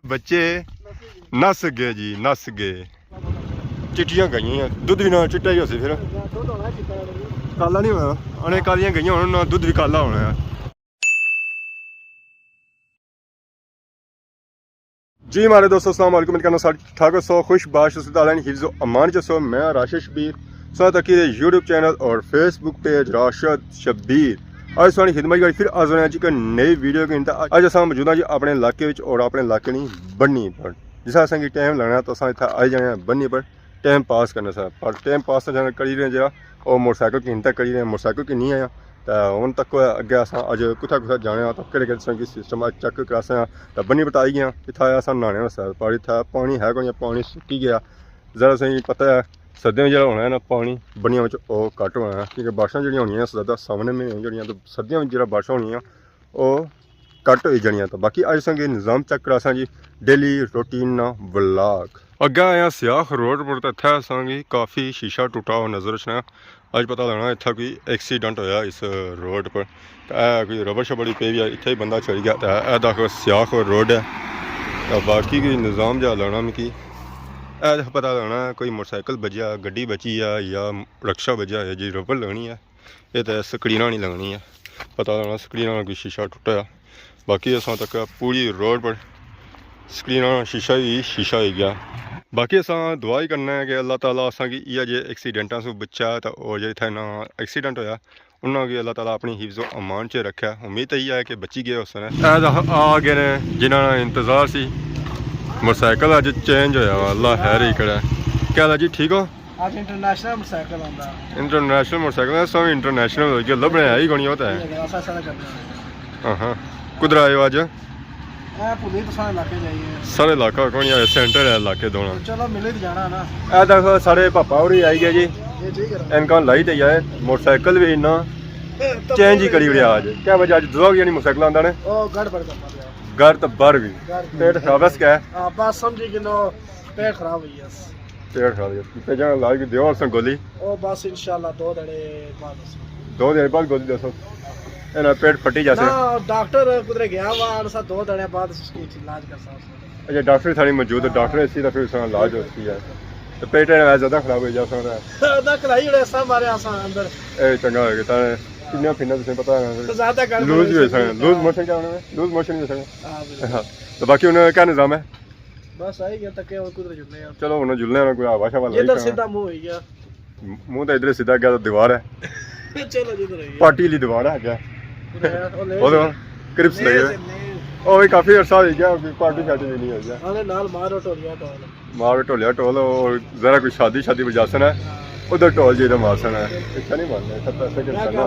बच्चे नस गए जी, नस गए। चिट्टियां गई दुध भी ना चिट्टा ही हो फिर काला नहीं होना उन्हें कालियां गई होना दुध भी काला होना है। जी हमारे दोस्तों अस्सलाम वालेकुम, मेरा नाम ठीक ठाक सो खुशबाश हिफ्ज़ अमान सो मैं राशिद शबीर सो तक यूट्यूब चैनल और फेसबुक पेज राशिद शबीर आज सारी खिदमत फिर आज होने जी नई वीडियो की अज अस मौजूद हाँ जी अपने इलाके और अपने इलाके नहीं बन्नी पर जिस असं टाइम लगना तो अस इतना आई जाने बन्नी पर टाइम पास करने से पर टाइम पास तो करी रहे जरा और मोटरसाइकिल की तक करी रहे मोटरसाइकिल की नहीं आया तो हूँ तक अगे अस अज कुत्थे कुत्थे जाने तो कि सिस्टम चेक करासे तो बन्नी पर आई गए इतना आया अस नहाने वास्ते पर इतना पानी है कोई पानी सुक्की गया जरा सही पता है सर्दियों में जो होना है ना पानी बनिया में घट होना है क्योंकि बारिशां जो होनी ज़्यादा सामने महीने जो तो सर्दियों में जो बारिशां होनी घट हो जानिया। तो बाकी अज संगे निज़ाम चेक करा जी डेली रूटीन व्लॉग अगे आया सियाख रोड पर तो इतना असांगी काफ़ी शीशा टुटा हुआ नज़र आना अज पता लगना इतना कोई एक्सीडेंट होया इस रोड पर तो कोई रबर शबड़ी पे भी इतना ही बंदा चली गया तो सियाख रोड है तो बाकी कोई निज़ाम जहा लाना मिगी पता लगना कोई मोटरसाइकिल बजिया गड्डी बची है या रक्षा बजिया है जी रबर लगनी है ये तो स्क्रीना नहीं लगनी है पता लगना स्क्रीना कोई शीशा टुटा बाकी अस तक पूरी रोड पर स्क्रीना शीशा ही गया। बाकी अस दुआ ही करना है कि अल्लाह ताला असांगी इया जे एक्सीडेंटा से बचा तो और जो इतना एक्सीडेंट होया उन्होंने अल्लाह ताला अपनी हिफ्ज़ो अमान च रखा। उम्मीद यही है कि बची गए उस समय आ गए ने जिन्होंने इंतज़ार सी मोटरसाइकिल अज चेंज होया अल्लाह हैर ही करे क्या जी ठीक हो आज इंटरनेशनल मोटरसाइकिल आंदा इंटरनेशनल मोटरसाइकिल सब इंटरनेशनल हो गया लभने आई कोनी होता है। हाँ हाँ कुधर आए हो आज सारे इलाका कौन है सेंटर है इलाके दोनों चलो मिले तो जाना ना ए देखो सारे पापा और ही आई गए जी इनका लाई तो जाए मोटरसाइकिल भी इन्ना चेंज ही करी उड़िया आज क्या वजह आज दो यानी मोटरसाइकिल आंदा ने घर तो बाहर भी पेट खराब है क्या है बस समझी कि नो पेट खराब हुई है पेट खराब है कितने जगह लाज की दियो और गोली ओ बस इंशाल्लाह 2 दिन बाद गोली दसो ना पेट फटी जैसे ना डॉक्टर कुदरे गया वार सा 2 दिन बाद उसकी इलाज कर सकता अच्छा डॉक्टर थानी मौजूद है डॉक्टर इसी का फिर उसका इलाज होती है तो पेट ज़्यादा खराब हो जा सकता है ना कलाई उड़े सब मारे आसा अंदर ए चंगा हो गया किन्ना फिरना तुसें पता है ज्यादा कर लूज भी हो सकता लूज मोशन क्या होना है लूज मोशन भी हो सकता हां तो बाकी उन्हें क्या निज़ाम है बस आई गया तक और कुदरे जुलने यार चलो उन्हें जुलने ना कोई आवाशा वाला इधर सीधा मुंह हो गया मुंह तो इधर सीधा गया तो दीवार है चलो जिधर है पार्टी ली दीवार है क्या और क्रिप्स लगे ओ काफी अरसा हो गया पार्टी शादी भी नहीं हो गया अरे नाल मार टोलिया टोल और जरा कोई शादी बजासन है उधर टोल जी मारसन है इतना नहीं मारना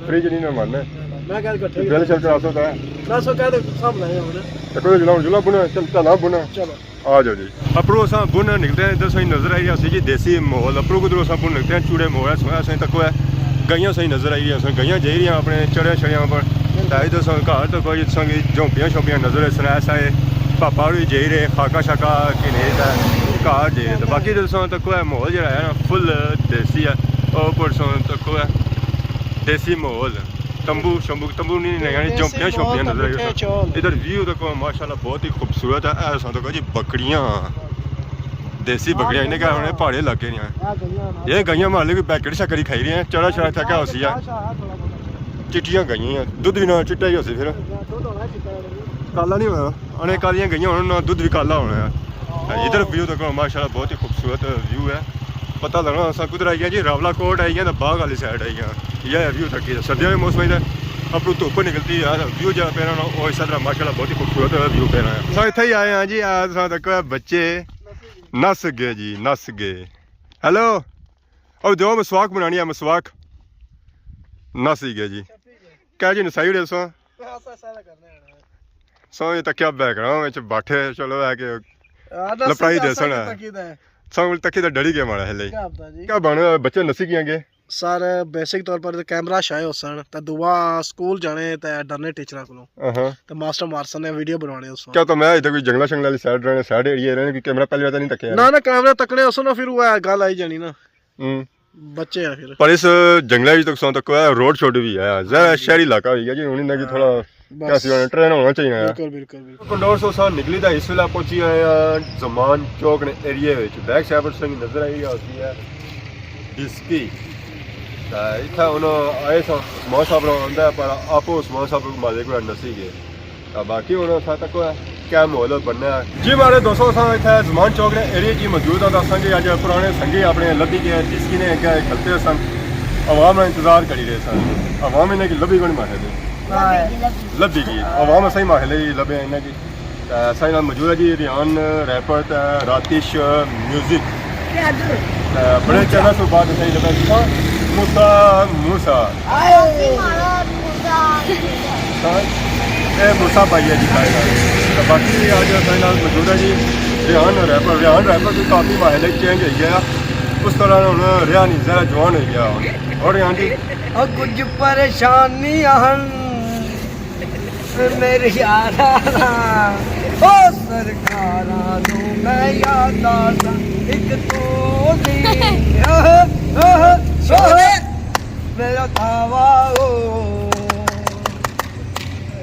फ्रिज नहीं ना मारना मैं कह इकट्ठे बिल चल करा सकता है ना सो कह दे सब लाए हमने तो कोई जुला बुना चल चला बुना चलो आ जाओ जी अपरो सा बुन निकलते हैं इधर सही नजर आई रही जी देसी माहौल अपरो को सा बुन निकलते हैं चूड़े मोह सोया सही तक है गइयां सही नजर आई रही गइयां जा रही अपने चढ़िया पर इधर सो घर तो कोई संगी झोंपियां शोपियां नजर ऐसा है पापा भी जा रहे खाका शाका कि नहीं घर जे तो बाकी सो तक है माहौल जो है ना फुल देसी है और परसों तक है देसी माहौल तंबू नहीं झोंपियां शोपियां नजर आई इधर व्यू देखो माशाल्लाह बहुत ही खूबसूरत है ऐसा तो जी बकरियां देसी बकरियां इन्हें क्या होने पहाड़ी इलाके नहीं ये गइयां मान लो कोई पैकेट शक्कर खाई रही हैं चढ़ा था क्या होसी है चिट्टियां गई दुध भी ना चिट्टा ही हो फिर काला नहीं होना उन्हें कालियां गई होना दुध भी काला होना है। इधर व्यू देखो माशाल्लाह बहुत ही खूबसूरत व्यू है पता लगना अस कुधर आई गए जी रावला कोट आई गए तो बाग वाली साइड आई गए यह व्यू थकी सर्दियों के मौसम में अपनी धुप निकलती है व्यू जहाँ पे रहना और इस तरह माशाल्लाह बहुत ही खूबसूरत व्यू पे रहा है इतना ही आए हैं जी आज तक बच्चे नस गए जी नस गए हेलो और दो मसवाक बनानी है मसवाक नस ही गए जी क्या जी नसाई उड़े सो ये तकिया बैकग्राउंड बैठे चलो है कि लपड़ाई दे सन सब तकी तो डरी गया मारा है क्या बन बच्चे नसी किया गए सर बेसिक तौर पर कैमरा शाये हो सन ते दुआ स्कूल जाने ते डरने टीचर को ते मास्टर मारसन ने वीडियो बनवाने उस क्या तो मैं इधर कोई जंगला शंगला वाली साइड रहने साइड एरिया रहने कि कैमरा पहले तो नहीं तकिया ना कैमरा तकने उस ना फिर वो गल आई जानी ना बच्चे हैं फिर पर इस जंगला तक सो तक रोड शोड भी है जरा शहरी इलाका हो गया जी उन्हीं की थोड़ा कैसी होना ट्रेन होना चाहिए बिल्कुल बिल्कुल बिल्कुल कंडोर सो सा निकली था इस वेला पहुंची आए जमान चौक ने एरिया विच बैक साइड पर नजर आई होती है डिस्की इतना उन्होंने आए सो उस्मान साहब आंदा पर आपो उस्मान साहब माले को नसी गए बाकी उन्होंने सा तक क्या माहौल बनना है जी हमारे दोस्तों इतना जमान चौक ने एरिया जी मौजूद है संगे अज पुराने संगे अपने लभी गए डिस्की ने अगर खलते सन अवाम इंतजार करी रहे सन अवाम इन्हें की लभी कोई माहे लभी गई अवाम सही माहले लभे इन्हें की साढ़े नाल मौजूद है जी रिहान रैपर रातिश म्यूजिक बड़े चैनल से बाद सही लगा मूसा मूसा मूसा भाई है जी साढ़े बाकी अज साढ़े नाल मौजूद है जी रिहान रैपर भी काफ़ी माहले चेंज हो गया उस तरह हूँ रिहा नहीं ज़रा जवान हो गया और रिहान जी कुछ परेशानियां मेरे यारा ओ सरकारा नू मैं याद आसा एक तो दी मेरा थावा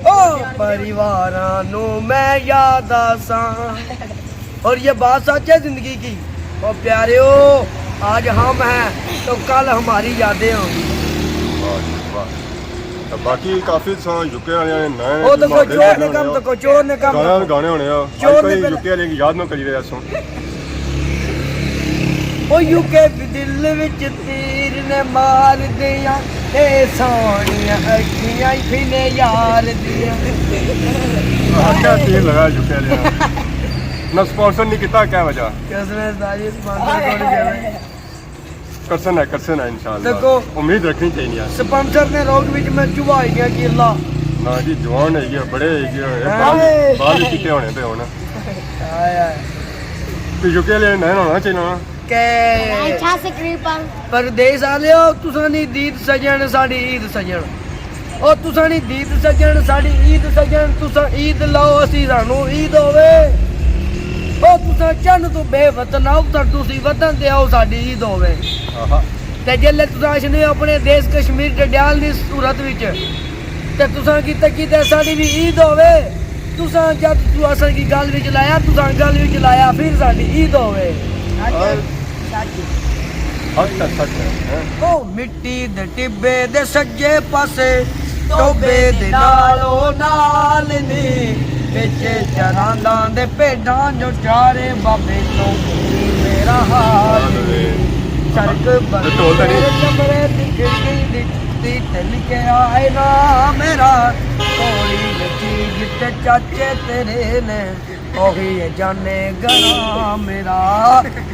ओ परिवारा नू मैं याद आसा और ये बात सच है जिंदगी की और प्यारे आज हम हैं तो कल हमारी यादें होंगी बाकी काफी यूके वाले नए वो तो कोई चोर ने काम तो कोई चोर ने काम गाने होने चोर ने यूके वाले की याद ना करी रहे सो ओ यूके दिल विच तीर ने मार दिया ए सोनिया अखियां फिने यार दिया क्या तीर लगा यूके वाले ना स्पॉन्सर नहीं किया क्या वजह कसने दादी स्पॉन्सर कौन करे करसन है इंशाल्लाह देखो उम्मीद रखनी चाहिए स्पॉन्सर ने रोग विच में चुभाई गया कि अल्लाह ना जी जवान है बड़े बाल भी किते होने पे होना तो यूके वाले नए होना चाहिए ना के परदेस आलियो तुसां दी दीद सजन साडी ईद सजन ओ तुसां दी दीद सजन साडी ईद सजन तुसां ईद लाओ असी सानू ईद होवे ओ तुसां चंद तो बेवतन आओ तां तुसी वतन ते आओ साडी ईद होवे ते जेल्ले तुसां अशने अपने देश कश्मीर डडियाल दी सूरत विच ते तुसां कीते साडी भी ईद होवे तुसां जद तू असल की गल विच लाया तुसां गल विच लाया फिर साडी ईद होवे ओ मिट्टी दे टिब्बे दे सज्जे पासे टोबे दे नालो नाल नी बेचे चरांदा दे भेडां जो चारे बाबे तो मेरा हाल सड़क बंदे चमरे दी खिड़की दी तल के आए ना मेरा थोड़ी चीज ते चाचे तेरे ने ओही जाने गना मेरा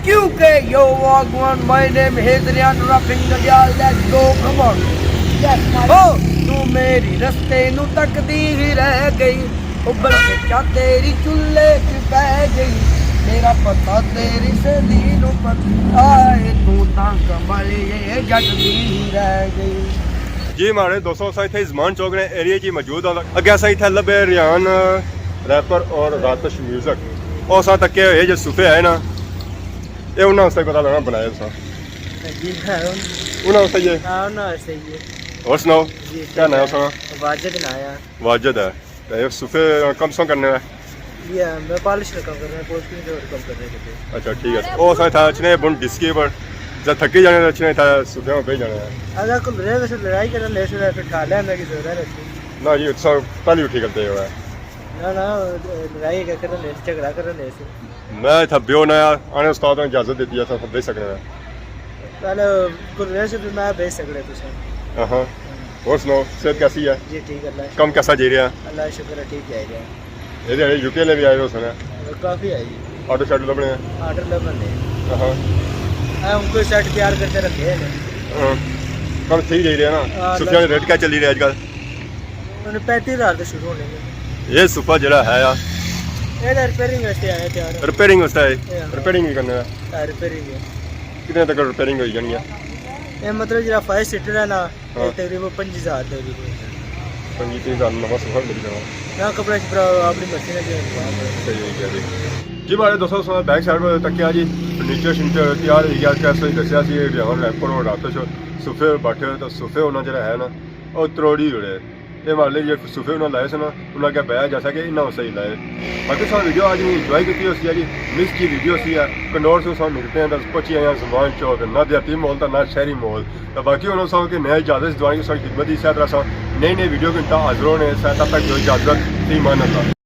क्योंकि yo wagwan my name is Rihan rapping Dadyal let's go come on ओ तू मेरी रस्ते नु तकदी ही रह गई उबल के चा तेरी चुल्ले च बह गई मेरा पता तेरी सदी नु पता है तू तां कमली जट दी रह गई जी हमारे दोस्तों सा इतने जमान चौक ने एरिया की मौजूद है अगे सा इतने लभे रिहान रैपर और रातिश म्यूजिक और सा तक ये जो सूफे है ना ये उन्होंने उससे पता लगा बनाया सा उन्होंने उससे ये और सुनाओ क्या नया सा वाजिद है तो ये सूफे कम सो करने में मैं पॉलिश का काम कर रहा हूं पॉलिश का काम कर रहे हैं अच्छा ठीक है ओ सा था चने बुन डिस्की पर जब थके जाने अच्छे था सूफे में भेज जाना है अगर कोई रेवे से लड़ाई करना ले से फिर खा ले मैं की जरूरत है ना जी सब पहले उठी करते हो ना लड़ाई क्या करना ले झगड़ा करना ले से मैं था बियो नया आने उस्ताद ने इजाजत दे दिया था भेज सकते हैं पहले कोई रेवे से मैं भेज सकते तुझे हां और सुनो सेहत कैसी है जी ठीक है अल्लाह कम कैसा जी रहा है अल्लाह शुक्र है ठीक है ये यूके ले भी आए हो सुना काफी आई ऑटो शेड लबने ऑर्डर लबने हां उनको सेट तैयार करके रखे हैं हां कम ठीक ही रहा ना सुफिया रेट क्या चल रही है आजकल उन्हें 35000 से शुरू होने ये सुफा जरा है यार ये रिपेयरिंग वास्ते आया तैयार रिपेयरिंग वास्ते है रिपेयरिंग भी करना है रिपेयरिंग है कितने तक रिपेयरिंग हो जानी है ये मतलब जरा 5 सीटर है ना तकरीबन 25000 तक 25000 नवा सुफा मिल जाएगा ना कपड़ा छपड़ा अपनी मशीन है सही है जी हमारे दोस्तों सुना बैक साइड पर तक क्या जी फर्नीचर शर्नीचर तैयार हो गया कैसे दसिया रिहान रैपर और रातिश सूफे बैठे तो सूफे होना जरा है ना और त्रोड़ी जुड़े ये हमारे लिए सोफे उन्होंने लाए सन उन्होंने क्या बया जैसा कि इन्ना सही लाए बाकी सो वीडियो आज नहीं इंजॉय की जी मिस की वीडियो सी है कंडोर से मिलते हैं तो पहुंची आए जमान चौक ना देहाती माहौल था ना शहरी माहौल तो बाकी उन्होंने सो कि नया इजाजत दुआई की खिदमत इसी तरह से नई नई वीडियो के हाजिर होने तब तक जो इजाजत ईमान अल्लाह।